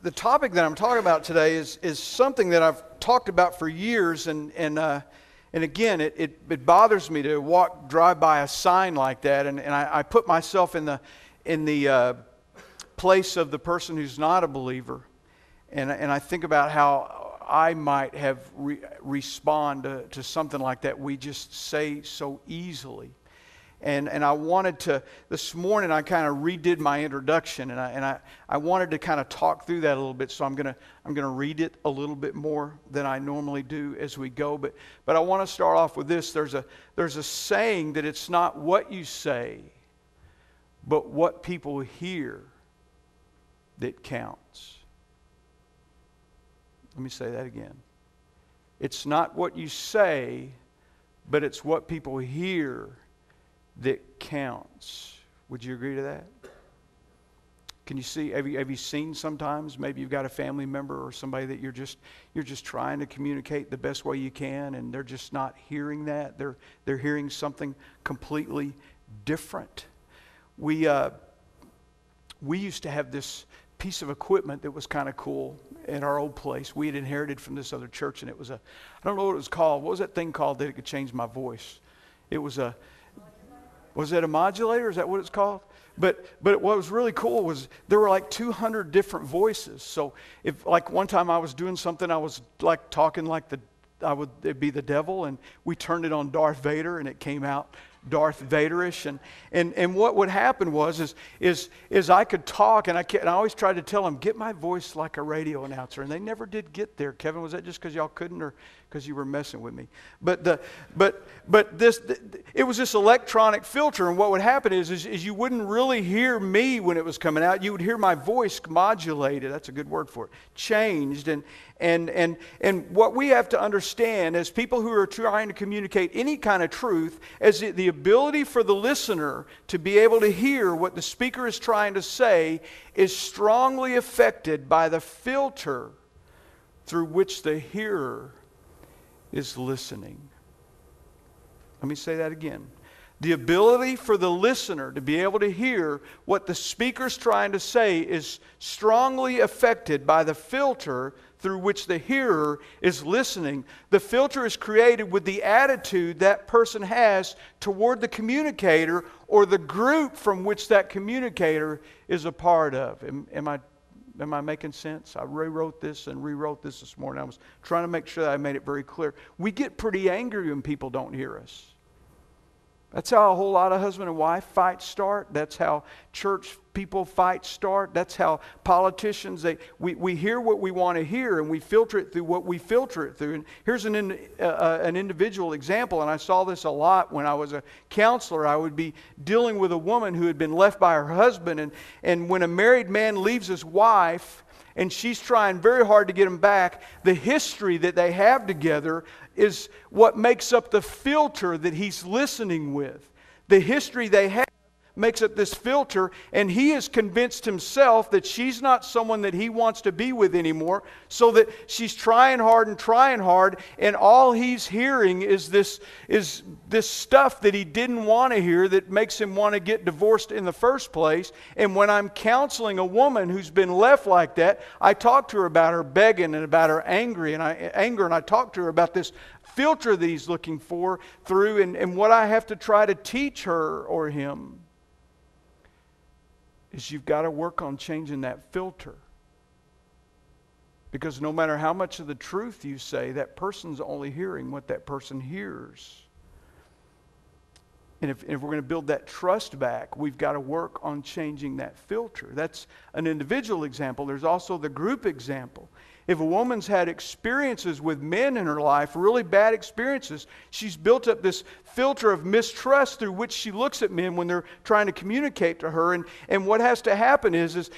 the topic that I'm talking about today is something that I've talked about for years, and again, it bothers me to drive by a sign like that, and I put myself in the place of the person who's not a believer, and I think about how I might have respond to something like that we just say so easily. And I wanted to, this morning I kind of redid my introduction, and I wanted to kind of talk through that a little bit, so I'm gonna read it a little bit more than I normally do as we go. But I want to start off with this. There's a saying that it's not what you say, but what people hear that counts. Let me say that again. It's not what you say, but it's what people hear that counts. Would you agree to that? Can you see, have you seen sometimes, maybe you've got a family member or somebody that you're just trying to communicate the best way you can, and they're just not hearing that. They're hearing something completely different. We used to have this piece of equipment that was kind of cool in our old place. We had inherited from this other church, and it was I don't know what it was called. What was that thing called that it could change my voice? It was was it a modulator? Is that what it's called? But what was really cool was there were like 200 different voices. So if like one time I was doing something, I was like talking like it'd be the devil, and we turned it on Darth Vader, and it came out Darth Vaderish, and what would happen was I could talk, and I always tried to tell them, get my voice like a radio announcer, and they never did get there. Kevin, was that just because y'all couldn't, or because you were messing with me? But it was this electronic filter, and what would happen is you wouldn't really hear me when it was coming out. You would hear my voice modulated. That's a good word for it. Changed, and what we have to understand as people who are trying to communicate any kind of truth is the ability for the listener to be able to hear what the speaker is trying to say is strongly affected by the filter through which the hearer is listening. Let me say that again. The ability for the listener to be able to hear what the speaker's trying to say is strongly affected by the filter through which the hearer is listening. The filter is created with the attitude that person has toward the communicator or the group from which that communicator is a part of. Am I making sense? I rewrote this this morning. I was trying to make sure that I made it very clear. We get pretty angry when people don't hear us. That's how a whole lot of husband and wife fights start. That's how church people fights start. That's how politicians, we hear what we want to hear, and we filter it through what we filter it through. And here's an individual example, and I saw this a lot when I was a counselor. I would be dealing with a woman who had been left by her husband, and when a married man leaves his wife, and she's trying very hard to get him back, the history that they have together is what makes up the filter that he's listening with. The history they have makes up this filter, and he has convinced himself that she's not someone that he wants to be with anymore, so that she's trying hard, and all he's hearing is this stuff that he didn't want to hear that makes him want to get divorced in the first place. And when I'm counseling a woman who's been left like that, I talk to her about her begging and about her anger, and I talk to her about this filter that he's looking for through, and what I have to try to teach her or him is you've got to work on changing that filter. Because no matter how much of the truth you say, that person's only hearing what that person hears. And if we're going to build that trust back, we've got to work on changing that filter. That's an individual example. There's also the group example. If a woman's had experiences with men in her life, really bad experiences, she's built up this filter of mistrust through which she looks at men when they're trying to communicate to her. And what has to happen is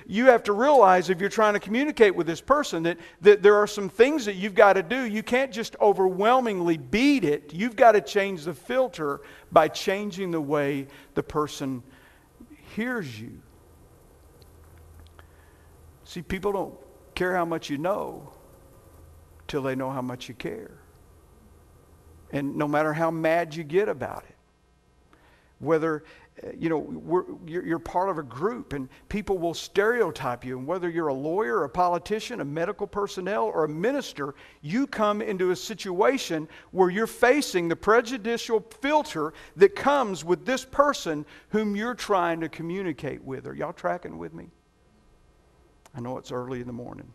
you have to realize, if you're trying to communicate with this person, that there are some things that you've got to do. You can't just overwhelmingly beat it. You've got to change the filter by changing the way the person hears you. See, people don't care how much you know till they know how much you care. And no matter how mad you get about it, whether you're part of a group, and people will stereotype you. And whether you're a lawyer, a politician, a medical personnel, or a minister, you come into a situation where you're facing the prejudicial filter that comes with this person whom you're trying to communicate with. Are y'all tracking with me? I know it's early in the morning.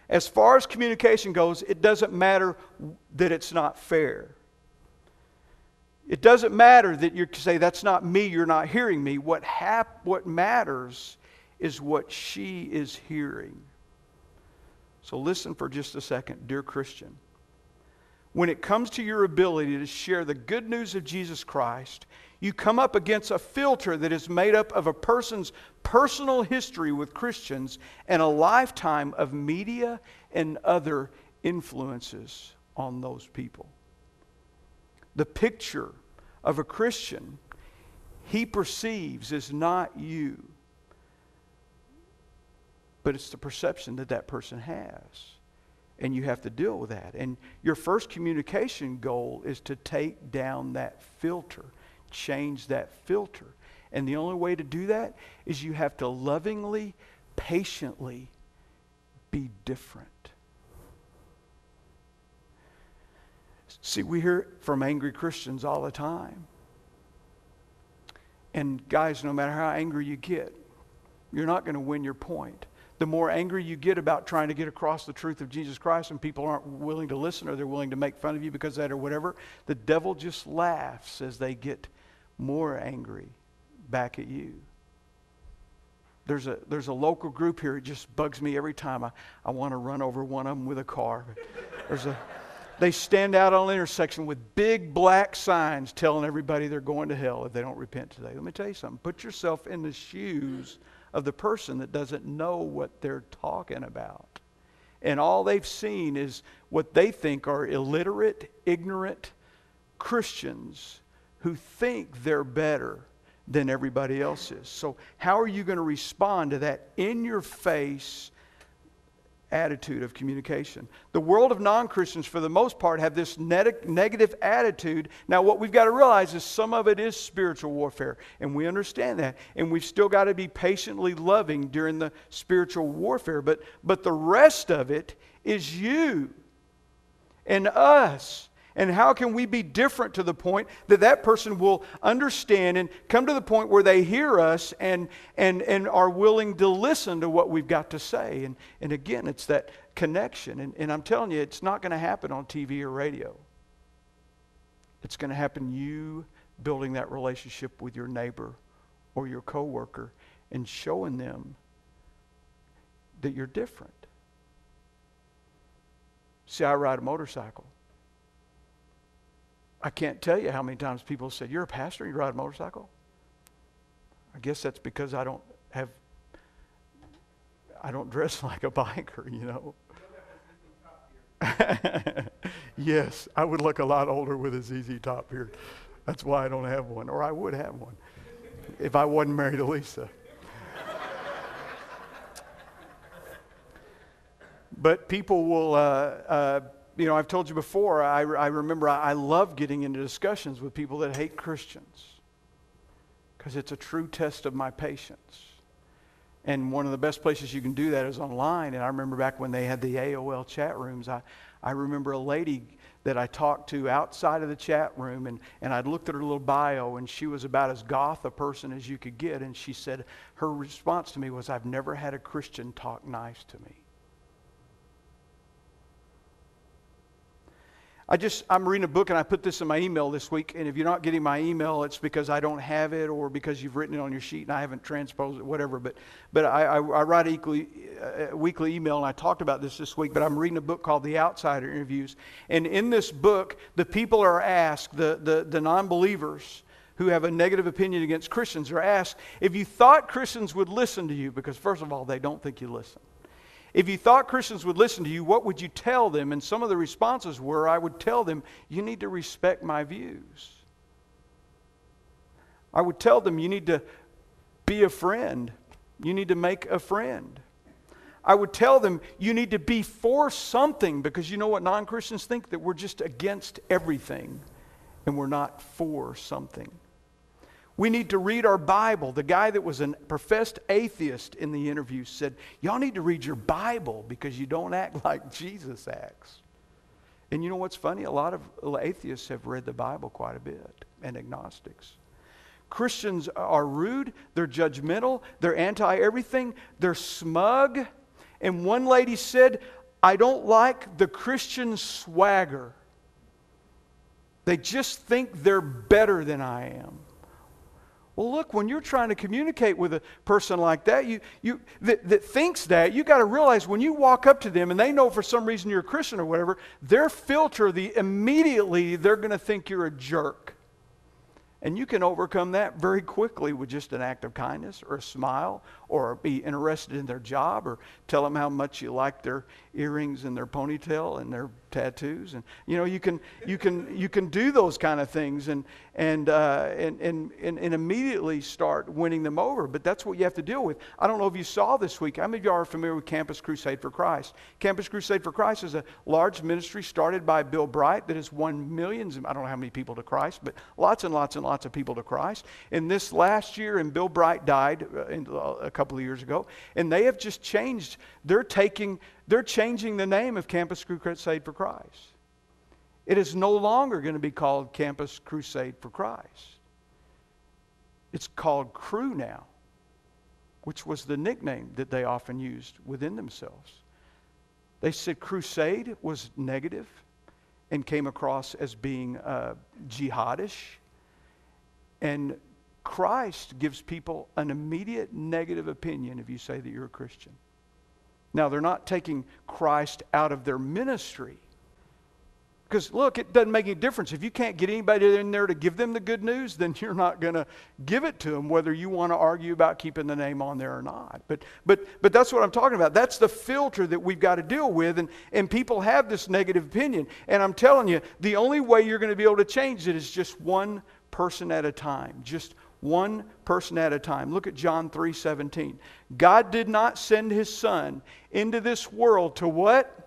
As far as communication goes, it doesn't matter that it's not fair. It doesn't matter that you say, that's not me, you're not hearing me. What matters is what she is hearing. So listen for just a second, dear Christian. When it comes to your ability to share the good news of Jesus Christ, you come up against a filter that is made up of a person's personal history with Christians and a lifetime of media and other influences on those people. The picture of a Christian he perceives is not you, but it's the perception that that person has. And you have to deal with that. And your first communication goal is to take down that filter, change that filter. And the only way to do that is you have to lovingly, patiently be different. See, we hear from angry Christians all the time. And guys, no matter how angry you get, you're not going to win your point. The more angry you get about trying to get across the truth of Jesus Christ and people aren't willing to listen, or they're willing to make fun of you because of that or whatever, the devil just laughs as they get more angry back at you. There's a local group here. It just bugs me every time. I want to run over one of them with a car. They stand out on an intersection with big black signs telling everybody they're going to hell if they don't repent today. Let me tell you something. Put yourself in the shoes of the person that doesn't know what they're talking about. And all they've seen is what they think are illiterate, ignorant Christians who think they're better than everybody else is. So how are you going to respond to that in-your-face attitude of communication? The world of non-Christians, for the most part, have this negative attitude. Now, what we've got to realize is some of it is spiritual warfare, and we understand that. And we've still got to be patiently loving during the spiritual warfare. But the rest of it is you and us. And how can we be different to the point that that person will understand and come to the point where they hear us and are willing to listen to what we've got to say? And again, it's that connection. And I'm telling you, it's not going to happen on TV or radio. It's going to happen you building that relationship with your neighbor or your coworker and showing them that you're different. See, I ride a motorcycle. I can't tell you how many times people said, "You're a pastor, you ride a motorcycle?" I guess that's because I don't dress like a biker, you know. Yes, I would look a lot older with a ZZ Top here. That's why I don't have one, or I would have one if I wasn't married to Lisa. But people will, I've told you before, I remember I love getting into discussions with people that hate Christians because it's a true test of my patience. And one of the best places you can do that is online. And I remember back when they had the AOL chat rooms, I remember a lady that I talked to outside of the chat room, and I'd looked at her little bio, and she was about as goth a person as you could get. And she said, her response to me was, "I've never had a Christian talk nice to me." I'm reading a book, and I put this in my email this week, and if you're not getting my email, it's because I don't have it or because you've written it on your sheet and I haven't transposed it, whatever. But I write a weekly email, and I talked about this week, but I'm reading a book called The Outsider Interviews. And in this book, the people are asked, the non-believers who have a negative opinion against Christians are asked, if you thought Christians would listen to you, because first of all, they don't think you listen. If you thought Christians would listen to you, what would you tell them? And some of the responses were, I would tell them, you need to respect my views. I would tell them, you need to be a friend. You need to make a friend. I would tell them, you need to be for something, because you know what non-Christians think? That we're just against everything and we're not for something. We need to read our Bible. The guy that was a professed atheist in the interview said, y'all need to read your Bible because you don't act like Jesus acts. And you know what's funny? A lot of atheists have read the Bible quite a bit, and agnostics. Christians are rude, they're judgmental, they're anti-everything, they're smug. And one lady said, I don't like the Christian swagger. They just think they're better than I am. Well, look, when you're trying to communicate with a person like that, that thinks that, you got to realize when you walk up to them and they know for some reason you're a Christian or whatever, their filter, immediately they're going to think you're a jerk. And you can overcome that very quickly with just an act of kindness or a smile or be interested in their job or tell them how much you like their earrings and their ponytail and their tattoos. And you know, you can do those kind of things and immediately start winning them over. But that's what you have to deal with. I don't know if you saw this week. How many of you are familiar with Campus Crusade for Christ? Campus Crusade for Christ is a large ministry started by Bill Bright that has won millions, I don't know how many people to Christ, but lots and lots and lots of people to Christ. And this last year, and Bill Bright died a couple of years ago, and they have just changed. They're changing the name of Campus Crusade for Christ. It is no longer going to be called Campus Crusade for Christ. It's called Cru now, which was the nickname that they often used within themselves. They said crusade was negative and came across as being jihadish. And Christ gives people an immediate negative opinion if you say that you're a Christian. Now, they're not taking Christ out of their ministry. Because, look, it doesn't make any difference. If you can't get anybody in there to give them the good news, then you're not going to give it to them, whether you want to argue about keeping the name on there or not. But that's what I'm talking about. That's the filter that we've got to deal with, and people have this negative opinion. And I'm telling you, the only way you're going to be able to change it is just one person at a time. Just one person at a time. Look at John 3:17. God did not send His Son into this world to what?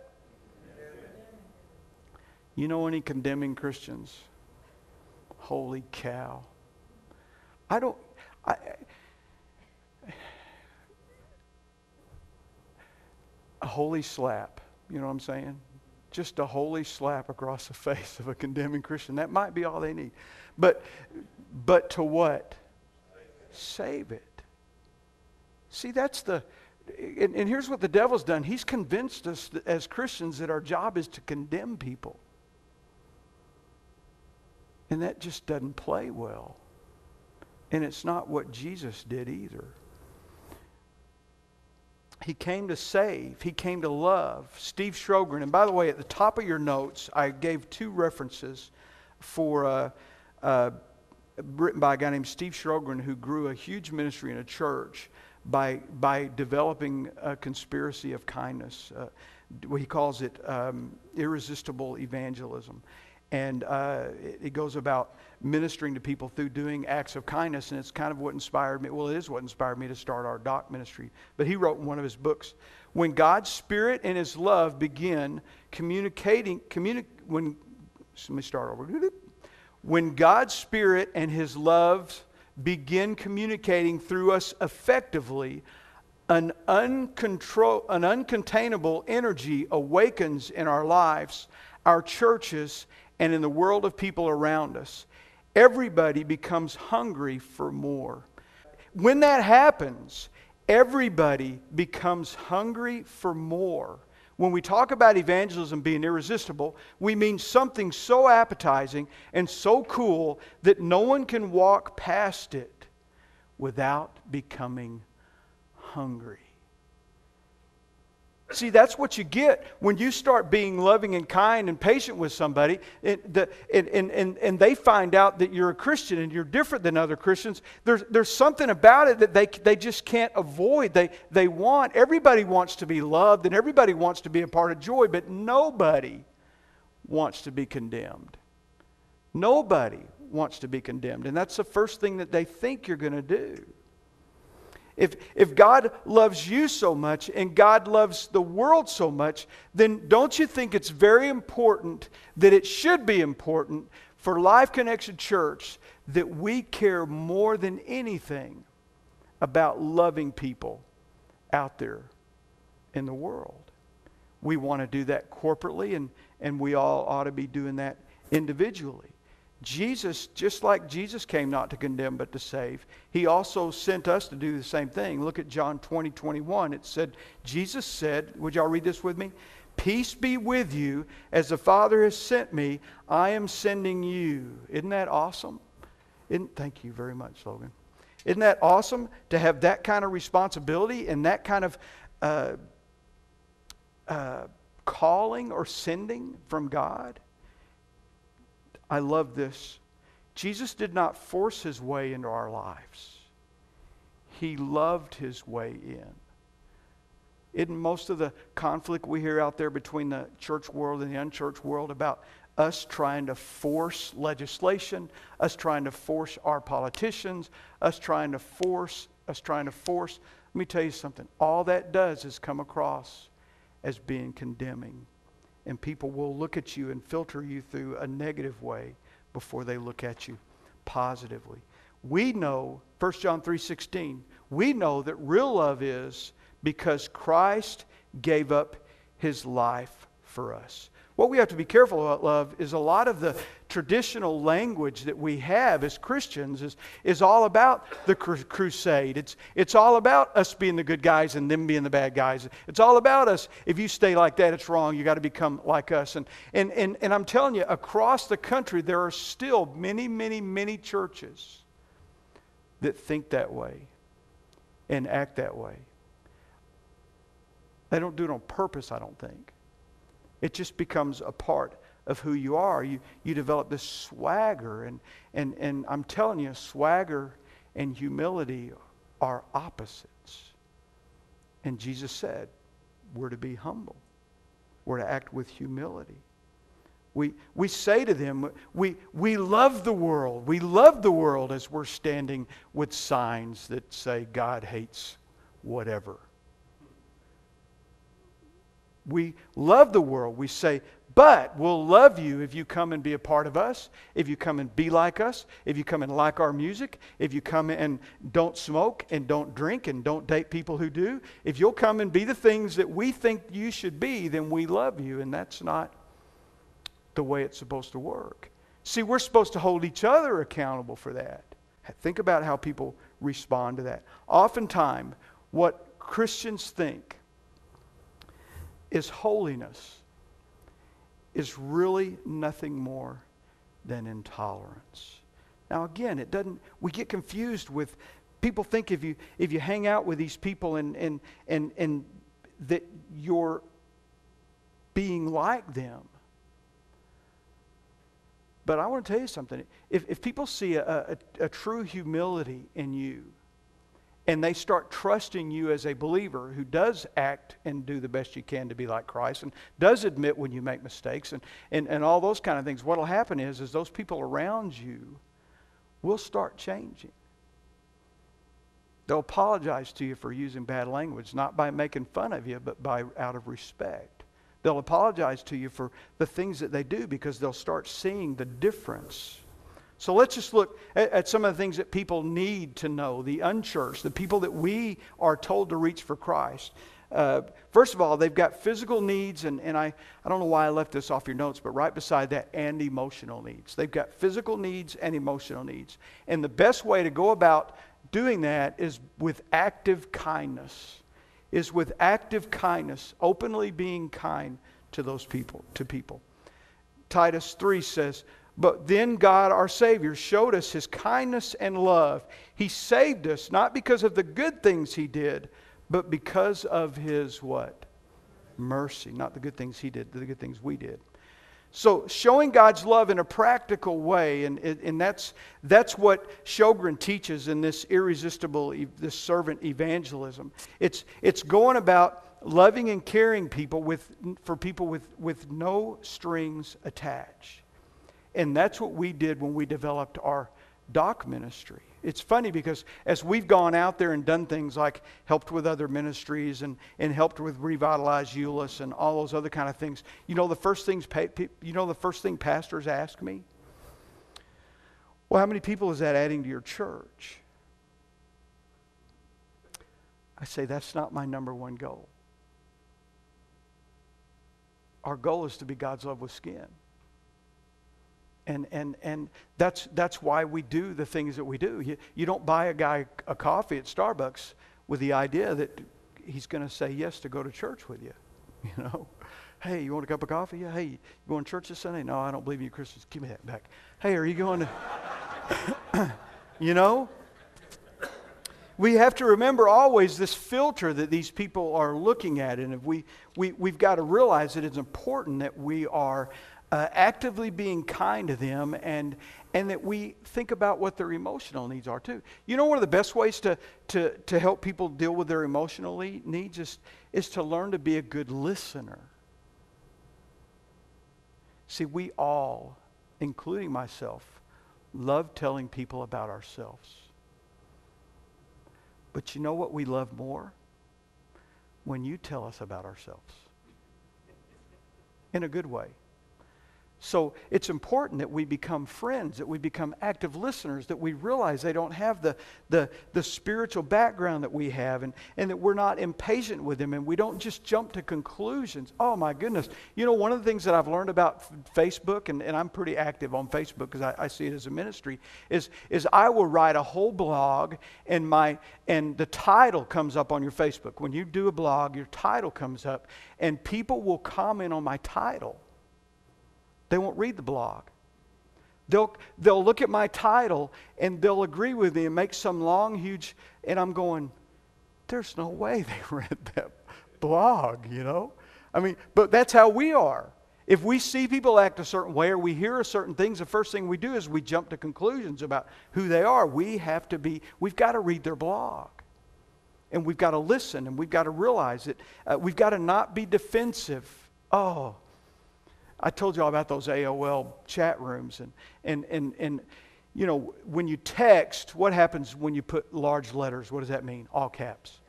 You know any condemning Christians? Holy cow. A holy slap. You know what I'm saying? Just a holy slap across the face of a condemning Christian. That might be all they need. But to what? Save it. See, that's and here's what the devil's done. He's convinced us that as Christians that our job is to condemn people. And that just doesn't play well. And it's not what Jesus did either. He came to save. He came to love. Steve Sjogren, and by the way, at the top of your notes, I gave two references for written by a guy named Steve Sjogren, who grew a huge ministry in a church by developing a conspiracy of kindness. He calls it irresistible evangelism. And it goes about ministering to people through doing acts of kindness, and it's kind of what inspired me. Well, it is what inspired me to start our doc ministry. But he wrote in one of his books, when God's Spirit and His love begin communicating, when God's Spirit and His love begin communicating through us effectively, an uncontainable energy awakens in our lives, our churches, and in the world of people around us. Everybody becomes hungry for more. When that happens, everybody becomes hungry for more. When we talk about evangelism being irresistible, we mean something so appetizing and so cool that no one can walk past it without becoming hungry. See, that's what you get when you start being loving and kind and patient with somebody, and they find out that you're a Christian and you're different than other Christians. There's something about it that they just can't avoid. Everybody wants to be loved and everybody wants to be a part of joy, but nobody wants to be condemned. Nobody wants to be condemned, and that's the first thing that they think you're going to do. If God loves you so much and God loves the world so much, then don't you think it's very important, that it should be important for Life Connection Church, that we care more than anything about loving people out there in the world. We want to do that corporately, and we all ought to be doing that individually. Jesus, just like Jesus came not to condemn but to save, he also sent us to do the same thing. Look at John 20:21. It said, Jesus said, would y'all read this with me? Peace be with you. As the Father has sent me, I am sending you. Isn't that awesome? Thank you very much, Logan. Isn't that awesome to have that kind of responsibility and that kind of calling or sending from God? I love this. Jesus did not force his way into our lives. He loved his way in. Isn't most of the conflict we hear out there between the church world and the unchurched world about us trying to force legislation, us trying to force our politicians, us trying to force? Let me tell you something. All that does is come across as being condemning. And people will look at you and filter you through a negative way before they look at you positively. We know, 1 John 3:16, we know that real love is because Christ gave up his life for us. What we have to be careful about love is a lot of the traditional language that we have as Christians is all about the crusade. It's all about us being the good guys and them being the bad guys. It's all about us. If you stay like that, it's wrong. You got to become like us. And I'm telling you, across the country, there are still many, many, many churches that think that way and act that way. They don't do it on purpose, I don't think. It just becomes a part of who you are. You develop this swagger, and I'm telling you, swagger and humility are opposites. And Jesus said, we're to be humble. We're to act with humility. We say to them, we love the world. We love the world as we're standing with signs that say God hates whatever. We love the world. We say, but we'll love you if you come and be a part of us, if you come and be like us, if you come and like our music, if you come and don't smoke and don't drink and don't date people who do. If you'll come and be the things that we think you should be, then we love you. And that's not the way it's supposed to work. See, we're supposed to hold each other accountable for that. Think about how people respond to that. Oftentimes, what Christians think is holiness is really nothing more than intolerance. Now again, we get confused with people think if you hang out with these people and that you're being like them. But I want to tell you something. If people see a true humility in you, and they start trusting you as a believer who does act and do the best you can to be like Christ and does admit when you make mistakes and all those kind of things, what will happen is those people around you will start changing. They'll apologize to you for using bad language, not by making fun of you, but out of respect. They'll apologize to you for the things that they do because they'll start seeing the difference. So let's just look at some of the things that people need to know, the unchurched, the people that we are told to reach for Christ. First of all, they've got physical needs, and I don't know why I left this off your notes, but right beside that, and emotional needs. They've got physical needs and emotional needs. And the best way to go about doing that is with active kindness. Openly being kind to those people, Titus 3 says, but then God, our Savior, showed us His kindness and love. He saved us, not because of the good things He did, but because of His what? Mercy. Not the good things He did, the good things we did. So showing God's love in a practical way, and that's what Sjogren teaches in this this servant evangelism. It's going about loving and caring for people with no strings attached. And that's what we did when we developed our doc ministry. It's funny because as we've gone out there and done things like helped with other ministries and helped with Revitalize Euless and all those other kind of things, the first thing pastors ask me? Well, how many people is that adding to your church? I say that's not my number one goal. Our goal is to be God's love with skin. And that's why we do the things that we do. You don't buy a guy a coffee at Starbucks with the idea that he's going to say yes to go to church with you. You know, hey, you want a cup of coffee? Yeah. Hey, you going to church this Sunday? No, I don't believe in you Christians. Give me that back. Hey, are you going to? You know, we have to remember always this filter that these people are looking at, and if we've got to realize that it's important that we are actively being kind to them, and that we think about what their emotional needs are too. You know, one of the best ways to help people deal with their emotional needs is to learn to be a good listener. See, we all, including myself, love telling people about ourselves. But you know what we love more? When you tell us about ourselves. In a good way. So it's important that we become friends, that we become active listeners, that we realize they don't have the spiritual background that we have, and that we're not impatient with them, and we don't just jump to conclusions. Oh my goodness. You know, one of the things that I've learned about Facebook, and I'm pretty active on Facebook because I see it as a ministry, is I will write a whole blog, and the title comes up on your Facebook. When you do a blog, your title comes up, and people will comment on my title. They won't read the blog. They'll look at my title and they'll agree with me and make some long, huge, and I'm going, there's no way they read that blog, you know? I mean, but that's how we are. If we see people act a certain way or we hear certain things, the first thing we do is we jump to conclusions about who they are. We've got to read their blog. And we've got to listen, and we've got to realize that we've got to not be defensive. Oh, I told you all about those AOL chat rooms, and you know, when you text, what happens when you put large letters? What does that mean? All caps.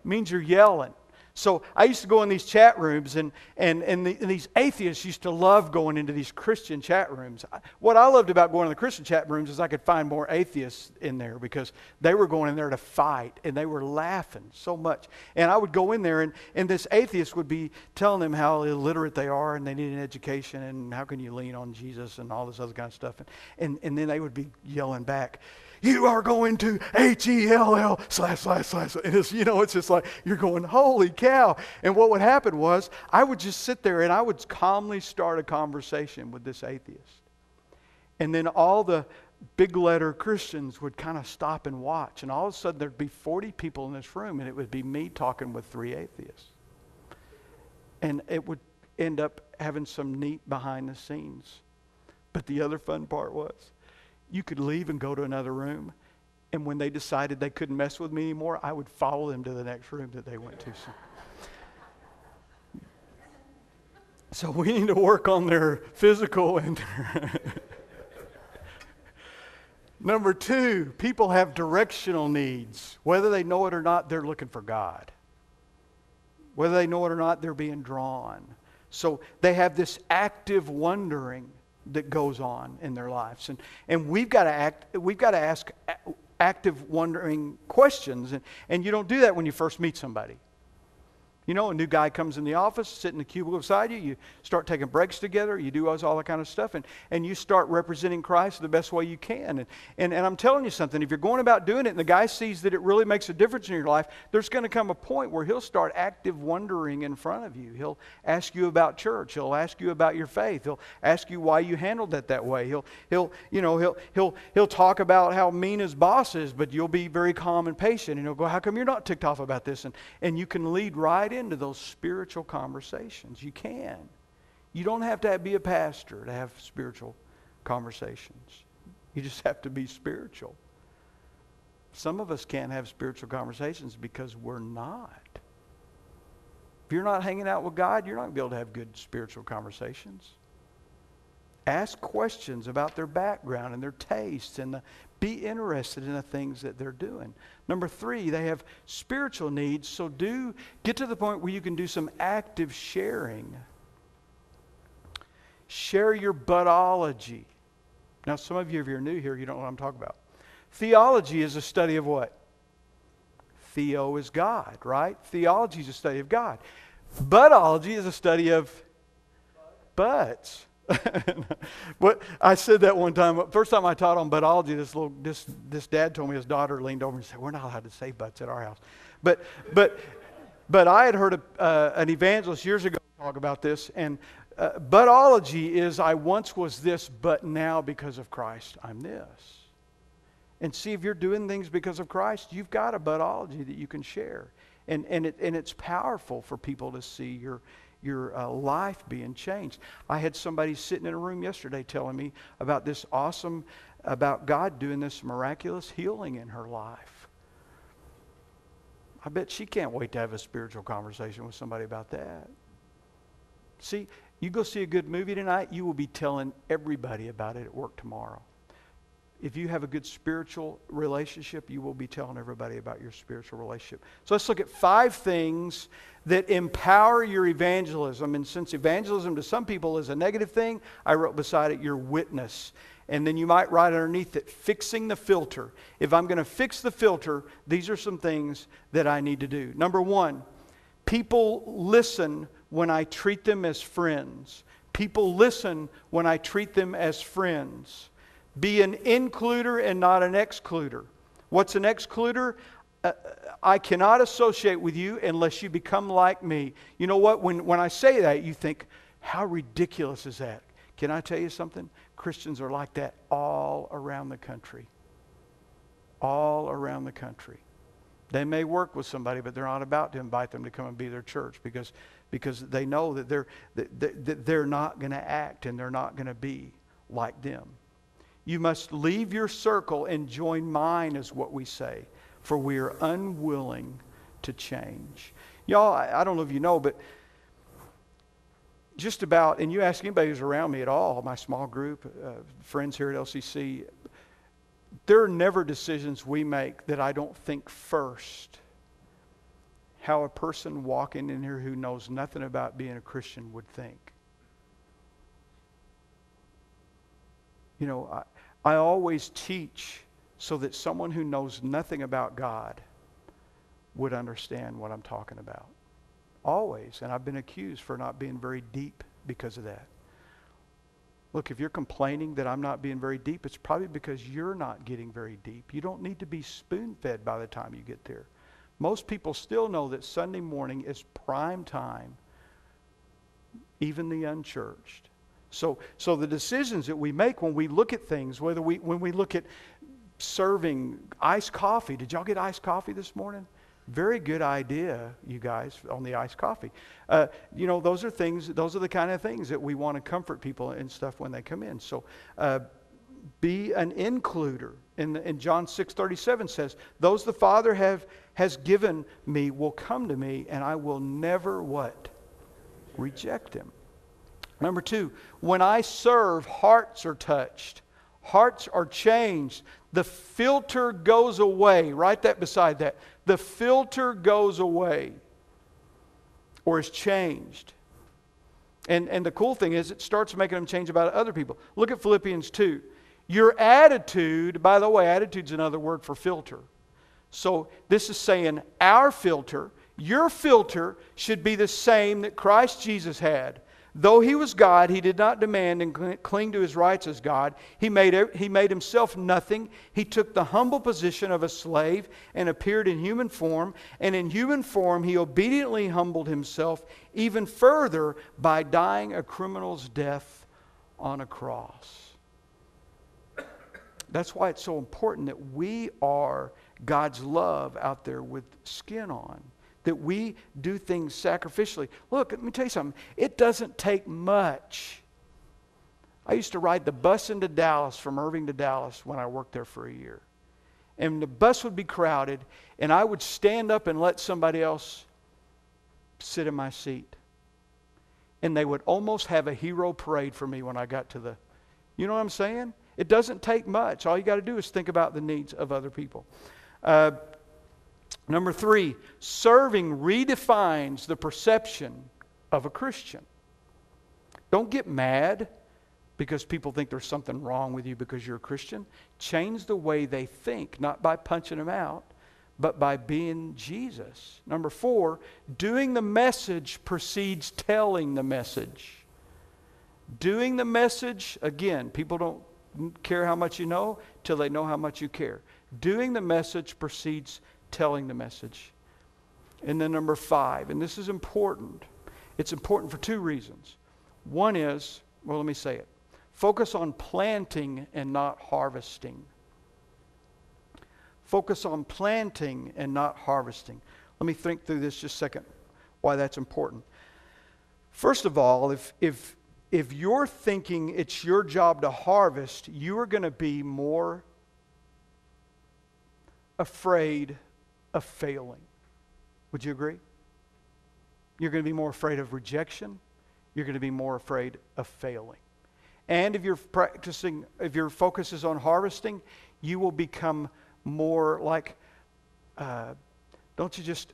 It means you're yelling. So I used to go in these chat rooms, and these atheists used to love going into these Christian chat rooms. What I loved about going to the Christian chat rooms is I could find more atheists in there because they were going in there to fight, and they were laughing so much. And I would go in there, and this atheist would be telling them how illiterate they are, and they need an education, and how can you lean on Jesus, and all this other kind of stuff. And then they would be yelling back, you are going to HELL ///. And it's, you know, it's just like, you're going, holy cow. And what would happen was, I would just sit there and I would calmly start a conversation with this atheist. And then all the big letter Christians would kind of stop and watch. And all of a sudden there'd be 40 people in this room, and it would be me talking with 3 atheists. And it would end up having some neat behind the scenes. But the other fun part was, you could leave and go to another room, and when they decided they couldn't mess with me anymore, I would follow them to the next room that they went to. So we need to work on their physical and Number 2, people have directional needs. Whether they know it or not, they're looking for God. Whether they know it or not, they're being drawn. So they have this active wondering that goes on in their lives, and we've got to ask active wondering questions, and you don't do that when you first meet somebody. You know, a new guy comes in the office, sit in the cubicle beside you, you start taking breaks together, you do all that kind of stuff, and you start representing Christ the best way you can. And I'm telling you something, if you're going about doing it and the guy sees that it really makes a difference in your life, there's going to come a point where he'll start active wondering in front of you. He'll ask you about church. He'll ask you about your faith. He'll ask you why you handled it that way. He'll talk about how mean his boss is, but you'll be very calm and patient. And he'll go, how come you're not ticked off about this? And you can lead right into those spiritual conversations. You can. You don't have to be a pastor to have spiritual conversations. You just have to be spiritual. Some of us can't have spiritual conversations because we're not. If you're not hanging out with God, you're not going to be able to have good spiritual conversations. Ask questions about their background and their tastes, and be interested in the things that they're doing. Number 3, they have spiritual needs, so get to the point where you can do some active sharing. Share your buttology. Now, some of you, if you're new here, you don't know what I'm talking about. Theology is a study of what? Theo is God, right? Theology is a study of God. Budology is a study of buds. What I said that one time. First time I taught on budology, this dad told me his daughter leaned over and said, "We're not allowed to say butts at our house." But I had heard an evangelist years ago talk about this, and budology is I once was this, but now because of Christ I'm this. And see, if you're doing things because of Christ, you've got a budology that you can share, and it's powerful for people to see your life being changed. I had somebody sitting in a room yesterday telling me about this awesome, about God doing this miraculous healing in her life. I bet she can't wait to have a spiritual conversation with somebody about that. See, you go see a good movie tonight, you will be telling everybody about it at work tomorrow. If you have a good spiritual relationship, you will be telling everybody about your spiritual relationship. So let's look at 5 things that empower your evangelism. And since evangelism to some people is a negative thing, I wrote beside it your witness. And then you might write underneath it, fixing the filter. If I'm going to fix the filter, these are some things that I need to do. Number 1, people listen when I treat them as friends. People listen when I treat them as friends. Be an includer and not an excluder. What's an excluder? I cannot associate with you unless you become like me. You know what? When I say that, you think, how ridiculous is that? Can I tell you something? Christians are like that all around the country. All around the country. They may work with somebody, but they're not about to invite them to come and be their church because they know that they're not going to act and they're not going to be like them. You must leave your circle and join mine, is what we say, for we are unwilling to change. Y'all, I don't know if you know, but just about, and you ask anybody who's around me at all, my small group, friends here at LCC, there are never decisions we make that I don't think first how a person walking in here who knows nothing about being a Christian would think. You know, I always teach so that someone who knows nothing about God would understand what I'm talking about. Always. And I've been accused for not being very deep because of that. Look, if you're complaining that I'm not being very deep, it's probably because you're not getting very deep. You don't need to be spoon-fed by the time you get there. Most people still know that Sunday morning is prime time, even the unchurched. So the decisions that we make when we look at things, when we look at serving iced coffee. Did y'all get iced coffee this morning? Very good idea, you guys, on the iced coffee. You know, those are the kind of things that we want to comfort people and stuff when they come in. So be an includer. In John 6:37 says, those the Father has given me will come to me, and I will never what? Reject them. Number 2, when I serve, hearts are touched. Hearts are changed. The filter goes away. Write that beside that. The filter goes away or is changed. And the cool thing is it starts making them change about other people. Look at Philippians 2. Your attitude, by the way, attitude's another word for filter. So this is saying our filter, your filter should be the same that Christ Jesus had. Though he was God, he did not demand and cling to his rights as God. He made himself nothing. He took the humble position of a slave and appeared in human form. And in human form, he obediently humbled himself even further by dying a criminal's death on a cross. That's why it's so important that we are God's love out there with skin on. That we do things sacrificially. Look, let me tell you something. It doesn't take much. I used to ride the bus into Dallas, from Irving to Dallas, when I worked there for a year. And the bus would be crowded, and I would stand up and let somebody else sit in my seat. And they would almost have a hero parade for me when I got to the... You know what I'm saying? It doesn't take much. All you got to do is think about the needs of other people. Number 3, serving redefines the perception of a Christian. Don't get mad because people think there's something wrong with you because you're a Christian. Change the way they think, not by punching them out, but by being Jesus. Number 4, doing the message precedes telling the message. Doing the message, again, people don't care how much you know till they know how much you care. Doing the message precedes telling the message. And then number 5, and this is important. It's important for 2 reasons. One is, well, let me say it. Focus on planting and not harvesting. Focus on planting and not harvesting. Let me think through this just a second, why that's important. First of all, if you're thinking it's your job to harvest, you are going to be more afraid of failing. Would you agree? You're going to be more afraid of rejection. You're going to be more afraid of failing. And if your focus is on harvesting, you will become more like, don't you just,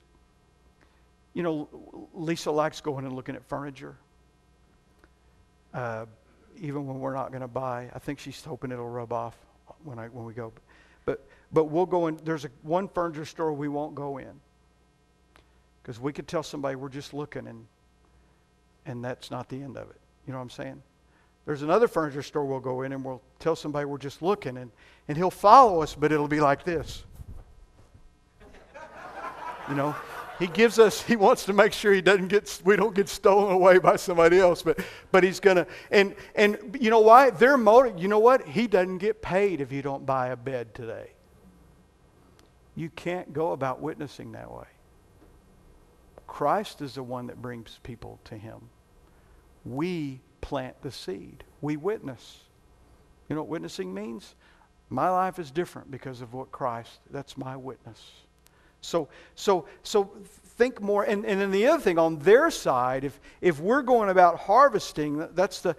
Lisa likes going and looking at furniture. Even when we're not going to buy. I think she's hoping it'll rub off when we go. But we'll go in. There's one furniture store we won't go in. Because we could tell somebody we're just looking and that's not the end of it. You know what I'm saying? There's another furniture store we'll go in and we'll tell somebody we're just looking and he'll follow us, but it'll be like this. He wants to make sure we don't get stolen away by somebody else, but he's going to, and you know why? Their motive, you know what? He doesn't get paid if you don't buy a bed today. You can't go about witnessing that way. Christ is the one that brings people to Him. We plant the seed. We witness. You know what witnessing means? My life is different because of what Christ, that's my witness. So think more, and then the other thing on their side, if we're going about harvesting, that's the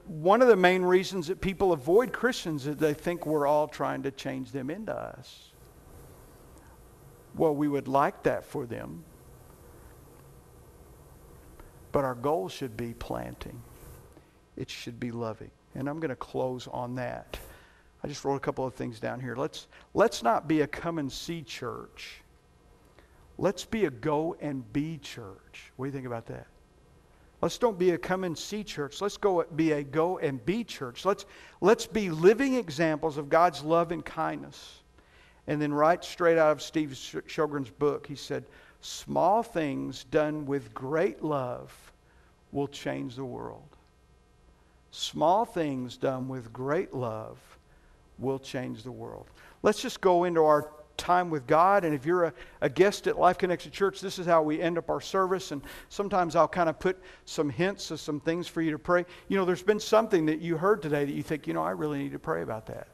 one of the main reasons that people avoid Christians is they think we're all trying to change them into us. Well, we would like that for them, but our goal should be planting. It should be loving, and I'm going to close on that. I just wrote a couple of things down here. Let's not be a come and see church. Let's be a go and be church. What do you think about that? Let's don't be a come and see church. Let's be a go and be church. Let's be living examples of God's love and kindness. And then right straight out of Steve Sjogren's book, he said, small things done with great love will change the world. Small things done with great love will change the world. Let's just go into our time with God, and if you're a guest at Life Connection Church, this is how we end up our service, and sometimes I'll kind of put some hints of some things for you to pray. There's been something that you heard today that you think, I really need to pray about that.